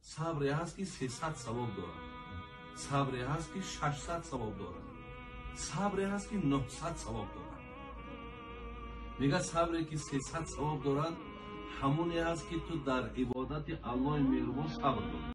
صبری هست که 300 ثواب دارد، صبری هست که 600 ثواب دارد، صبری هست که 900 ثواب دارد. میگه صبری که 300 ثواب دارد همونی هست که تو در عبادت الله مهربان صبر داری.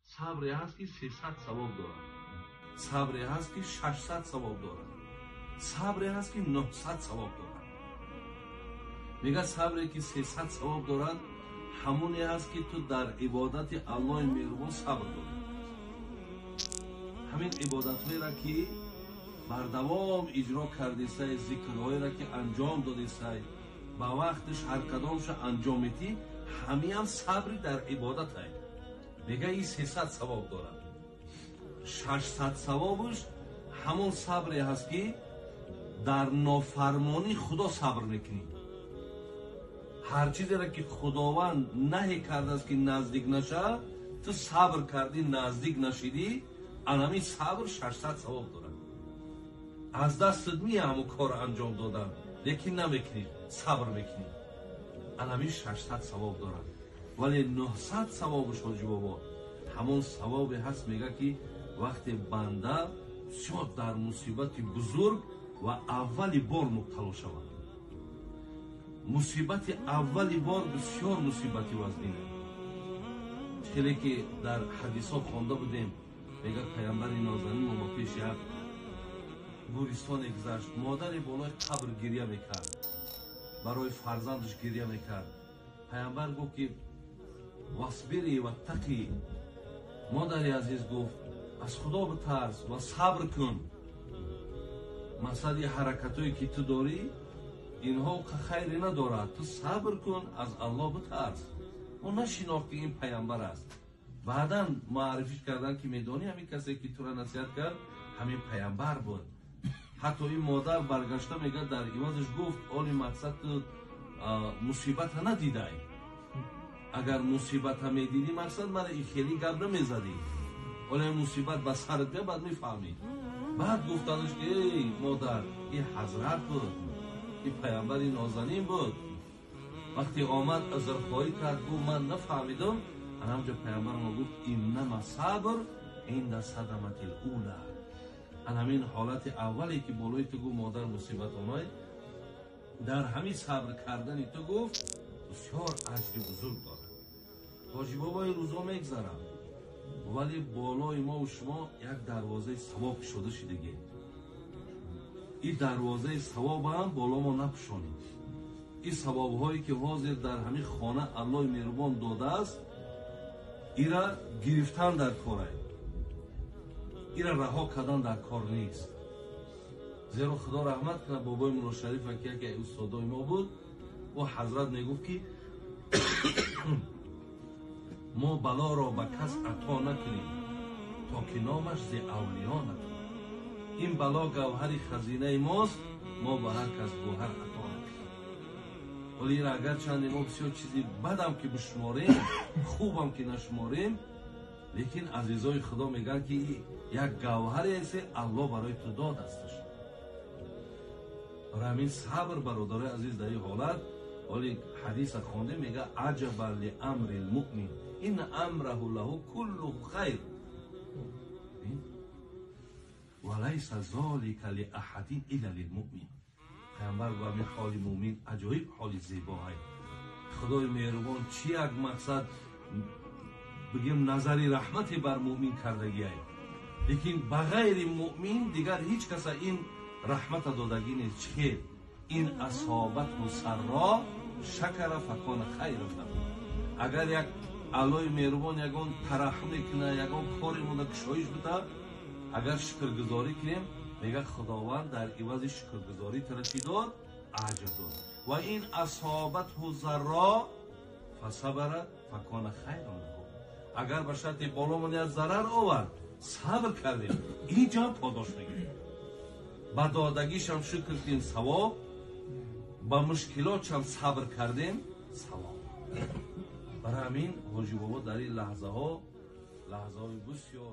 صبری هست که 300 ثواب دارد، صبری هست که 600 ثواب دارد، صبری هست که 900 ثواب دارد. میگه صبری که 300 ثواب دارد همونی هست که تو در عبادت الله مهربان صبر داری. همین عبادت هایی را که بر دوام اجرا کردی سای، ذکرهایی را که انجام دادی سای، با وقتش هر کدامش انجام میدی، همین هم صبری در عبادت هست. میگه این 300 ثواب دارد. 600 ثوابش همون صبری هست که در نافرمانی خدا صبر میکنی. هر چیزی را که خداوند نهی کرده است که نزدیک نشه، تو صبر کردی نزدیک نشیدی، انمی صبر 600 ثواب دارد. از دستت میه همون کار انجام دادن، لیکن نمیکنی، صبر میکنی، انمی 600 ثواب دارد. ولی 900 ثوابش حاجی بابا همون ثوابی هست. میگه که وقتی بنده بسیار در مصیبت بزرگ و اولی بار مبتلا شود، مصیبت اولی بار بسیار مصیبتی وزنینه. خیلی که در حدیث ها خوانده بودیم، میگه پیامبر نازنین ما پیش یک گورستان گذشت، مادر بالای قبر گریه میکرد، برای فرزندش گریه میکرد. پیامبر گفت که واصبری و تقی، مادری عزیز گفت از خدا بترس و صبر کن. مسئله حرکتایی که تو داری اینها خیری ندارد، تو صبر کن، از الله بترس. ما نشناخت که این پیامبر است. بعدا معرفیش کردن که میدانی همین کسی که تو را نصیحت کرد همین پیامبر بود. حتی این مادر برگشته میگه در عوضش گفت اولی مقصد تو مصیبت ها ندیده ای. اگر مصیبت ها میدیدی مقصد من این خیلی گب نمیزدی، ولی مصیبت به سرت بیا بعد میفهمی. بعد گفتنش که ای مادر این حضرت بود، این پیامبر نازنین بود. وقتی آمد عذرخواهی کرد گفت من نفهمیدم، همونجا پیامبر ما گفت انما صبر عند صدمة الاولی. همین حالت اولی که بالای تو گفت مادر مصیبت آمد، در همین صبر کردن تو گفت بسیار اجر بزرگ دارد. حاجی بابا این روزا میگذرم، ولی بالای ما و شما یک دروازه ثواب شده شدگی. این دروازه ثواب هم بالا ما نپشانید. این ثواب هایی که حاضر در همین خانه الله مهربان داده است، ایرا گرفتن در کار است، ایرا رها کردن در کار نیست. زیرا خدا رحمت کنه بابای مولا شریف که استادای ما بود، و حضرت میگفت که ما بلا را به کس عطا نکنیم تا که نامش ز اولیا نکنیم. این بلا گوهر خزینه ماست، ما به هر کس گوهر عطا نکنیم. ولی اگر چند ما بسیار چیزی بدم که بشماریم، خوبم که نشماریم، لیکن عزیزای خدا میگن که یک گوهری است الله برای تو داد استش. برای همین صبر برادر عزیز در این حالت. ولی حدیث خوانده میگه عجبا لامر المؤمن ان امره له كله خیر وليس ذلك لاحد الا للمؤمن. پیامبر گفت همین حال مؤمن عجایب حال زیبایی. خدای مهربان چی یک مقصد بگیم نظری رحمتی بر مؤمن کردگی است، لیکن بغیر مؤمن دیگر هیچ کس این رحمت دادگی نیست. چه این اصابت و سرا شکر فکان خیر له. اگر یک الله مهربان یگان ترحم کنه، یگان کاری مونده کشایش بده، اگر شکرگزاری کنیم میگه خداوند در عوض شکرگزاری تر چی داد؟ اجر داد. و این اصابت و ضرا فصبر فکان خیر له. اگر به شرط بالا من از ضرر آورد صبر کردیم، اینجا پاداش میگیریم. با دادگیش هم شکر کنیم ثواب، ба мушкилот чам сабр кардем савоб. барои ҳамин ҳоҷи бобо дар ин лаҳзаҳои бисёр